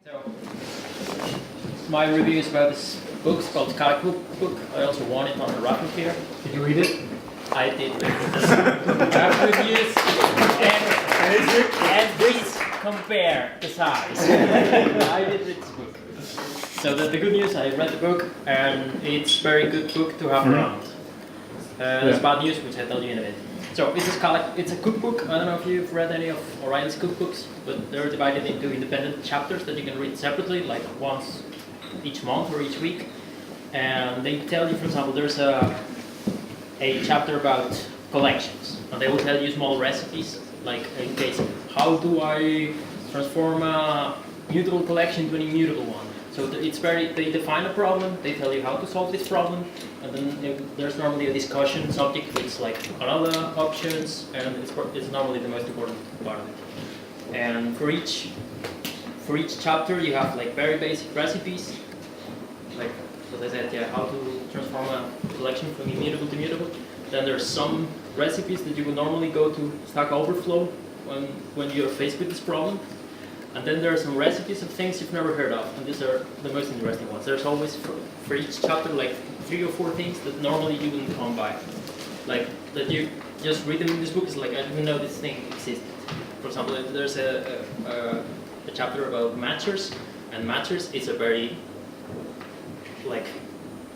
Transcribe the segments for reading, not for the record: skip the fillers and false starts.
So, my review is about this book. It's called Scala Cookbook. I also won it on the raffle here. Did you read it? I did read it. I have reviews and please compare the size. I did read this book. So the good news, I read the book and it's a very good book to have around. There's bad news, which I'll tell you in a bit. So it's a cookbook. I don't know if you've read any of O'Reilly's cookbooks, but they're divided into independent chapters that you can read separately, like once each month or each week. And they tell you, for example, there's a chapter about collections, and they will tell you small recipes, like in case how do I transform a mutable collection to an immutable one. So they define a problem, they tell you how to solve this problem, and then there's normally a discussion subject with like another options, and it's normally the most important part of it. And for each chapter you have like very basic recipes, like as I said, yeah, how to transform a collection from immutable to mutable. Then there's some recipes that you would normally go to Stack Overflow when you're faced with this problem. And then there are some recipes of things you've never heard of, and these are the most interesting ones. There's always, for each chapter, like 3 or 4 things that normally you wouldn't come by. Like, that you just read them in this book, it's like, I didn't know this thing existed. For example, there's a chapter about matchers, and matchers is a very, like,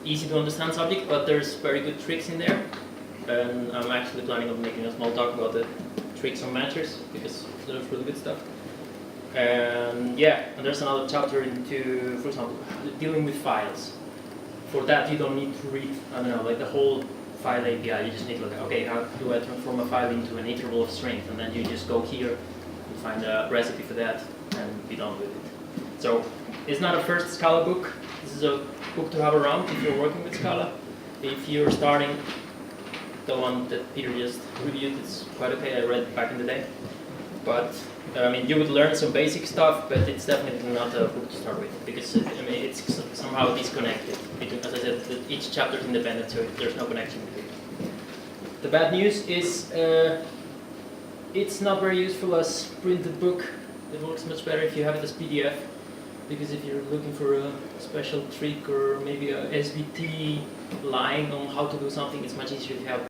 easy to understand subject, but there's very good tricks in there. And I'm actually planning on making a small talk about the tricks on matchers, because there's really good stuff. And yeah, and there's another chapter into, for example, dealing with files. For that you don't need to read, I don't know, like the whole file API. You just need to look, okay, how do I transform a file into an interval of strength? And then you just go here and find a recipe for that and be done with it. So it's not a first Scala book. This is a book to have around if you're working with Scala. If you're starting, the one that Peter just reviewed, it's quite okay. I read it back in the day. But I mean, you would learn some basic stuff, but it's definitely not a book to start with, because I mean, it's somehow disconnected. As I said, each chapter is independent, so there's no connection between them. The bad news is it's not very useful as printed book. It works much better if you have it as PDF, because if you're looking for a special trick or maybe a SVT line on how to do something, it's much easier if you have